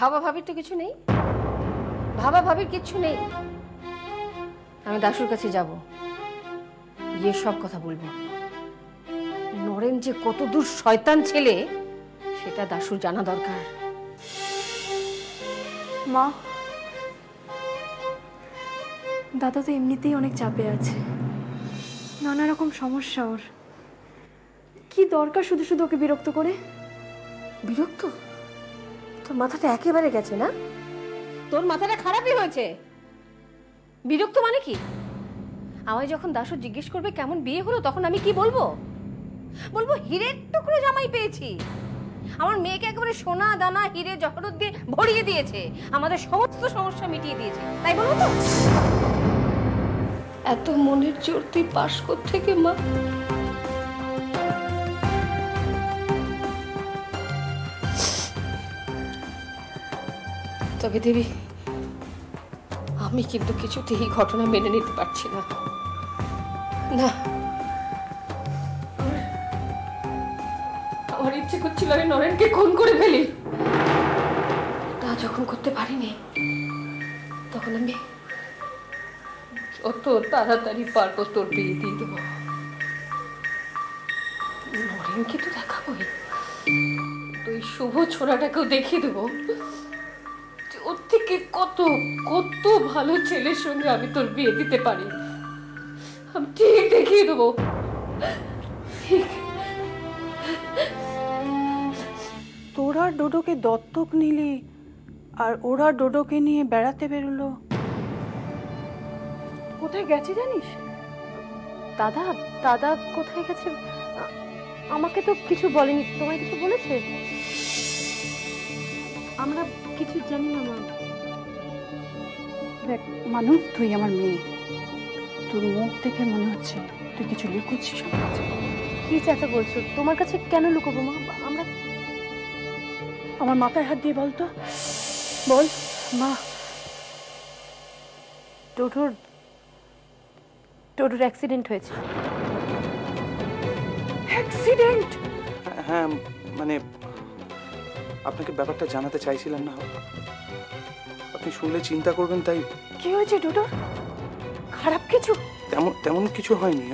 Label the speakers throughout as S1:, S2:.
S1: ভাবা ভাবির তো কিছু নেই, ভাবা ভাবির কিছু নেই। আমি দাশুর কাছে যাব, গিয়ে সব কথা বলবো। নরেন যে কতদূর শয়তান ছেলে সেটা দাশুর জানা দরকার।
S2: মা, দাদা তো এমনিতেই অনেক চাপে আছে, নানা রকম সমস্যা ওর। কি দরকার শুধু শুধু ওকে বিরক্ত করে?
S1: বিরক্ত? তোর মাথাটা একেবারে গেছে না? তোর মাথাটা খারাপই হয়েছে। বিরক্ত মানে কি? আমায় যখন দাশু জিজ্ঞেস করবে কেমন বিয়ে হলো, তখন আমি কি বলবো? বলবো হীরের টুকরো জামাই পেয়েছি, আমার মেয়েকে একেবারে সোনা দানা হিরে জহরত দিয়ে ভরিয়ে দিয়েছে, আমাদের সমস্ত সমস্যা মিটিয়ে দিয়েছে, তাই বলবো তো? এত মনের জোর তুই পাস কোত্থেকে মা? তবে দেবী, আমি কিন্তু কিছুতেই এই ঘটনা মেনে নিতে পারছি না। না, আমার ইচ্ছে করছিল আমি নরেনকে খুন করে ফেলি। তা যখন করতে পারিনি, তখন আমি যত তাড়াতাড়ি পারবো তোর বিয়ে দিয়ে দেবো। নরেনকে তো দেখাবোই, তুই শুভ ছোড়াটাকেও দেখিয়ে দেবো ওর থেকে কত কত ভালো ছেলের সঙ্গে আমি তোর বিয়ে দিতে পারি। আমি ঠিক দেখিয়ে দেবো, ঠিক।
S3: তোরা ডোডোকে দত্তক নিলি আর ওরা ডোডোকে নিয়ে বেড়াতে বেরোলো। কোথায় গেছে জানিস?
S2: দাদা, দাদা কোথায় গেছে? আমাকে তো কিছু বলেনি। তোমায় কিছু বলেছে? আমরা কিছু জানি না মা।
S3: দেখ মানু, তুই আমার মেয়ে, তোর মুখ দেখে মনে হচ্ছে তুই কিছু লুকোচ্ছিস আমার কাছে।
S2: কি চাচা বলছো? তোমার কাছে কেন লুকোবো মা? আমরা
S3: আমার মাথায় হাত দিয়ে বল তো, বল।
S2: মা, টোটোর অ্যাক্সিডেন্ট হয়েছে।
S3: অ্যাক্সিডেন্ট?
S4: হ্যাঁ, মানে আপনাকে ব্যাপারটা জানাতে চাইছিলাম না, আপনি শুনলে চিন্তা করবেন, তাই।
S3: কি হয়েছে ডোডোর? খারাপ কিছু?
S4: তেমন কিছু হয়নি।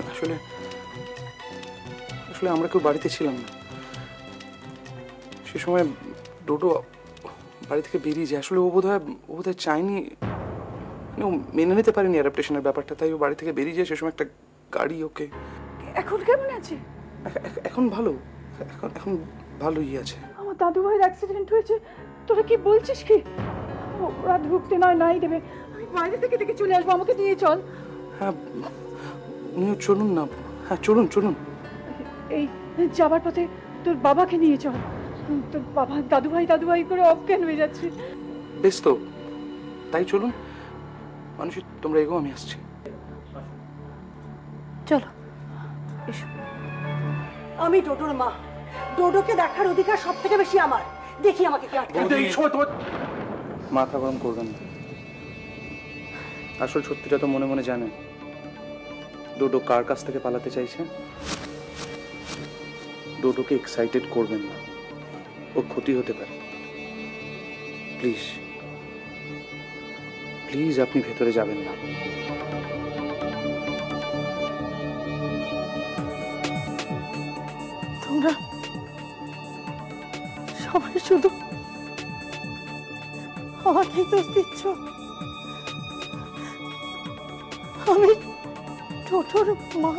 S4: আসলে আমরা কেউ বাড়িতে ছিলাম না সে সময়। ডোডো বাড়ি থেকে বেরিয়ে যায়। আসলে ও বোধহয় চায়নি, মানে ও মেনে নিতে পারেনি অ্যাডাপ্টেশনের ব্যাপারটা, তাই ও বাড়ি থেকে বেরিয়ে যায়। সে সময় একটা গাড়ি ওকে।
S3: এখন কেমন আছে?
S4: এখন ভালো, এখন ভালোই আছে।
S3: আমার দাদু ভাইয়ের অ্যাক্সিডেন্ট হয়েছে, তোরা কি বলছিস? কি ওরা ঢুকতে নাই দেবে? আমি বাইরে থেকে দেখে চলে আসবো, আমাকে নিয়ে চল।
S4: হ্যাঁ, উনিও চলুন না। হ্যাঁ, চলুন।
S3: এই যাবার পথে তোর বাবাকে নিয়ে চল। তোর বাবা দাদু ভাই করে অজ্ঞান হয়ে যাচ্ছে।
S4: বেশ তো, তাই চলুন। মানুষই তোমরা এগো, আমি আসছি।
S2: চলো এসো।
S5: আমি ডোডোর মা, ডোডোকে দেখার অধিকার সব থেকে বেশি আমার। দেখি আমাকে কি আটকায়।
S4: মাথা গরম করবেন না, আসল সত্যিটা তো মনে মনে জানেন। ডোডো কার কাছ থেকে পালাতে চাইছে। ডোডোকে এক্সাইটেড করবেন না, ওর ক্ষতি হতে পারে। প্লিজ আপনি ভেতরে যাবেন না।
S3: তোমরা সবাই শুধু আমাকেই দোষ দিচ্ছ। আমি টোটোর মা,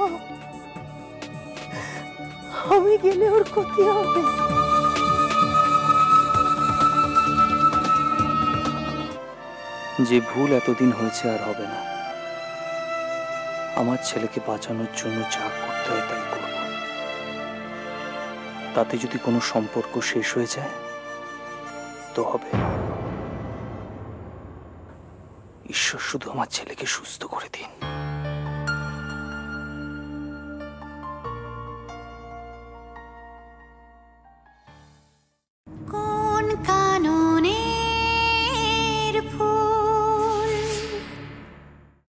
S3: আমি গেলে ওর ক্ষতি হবে।
S6: যে ভুল এতদিন হয়েছে আর হবে না। আমার ছেলেকে বাঁচানোর জন্য যা করতে হয় তাই করব। তাতে যদি কোনো সম্পর্ক শেষ হয়ে যায় তো হবে। ঈশ্বর শুধু আমার ছেলেকে সুস্থ করে দিন।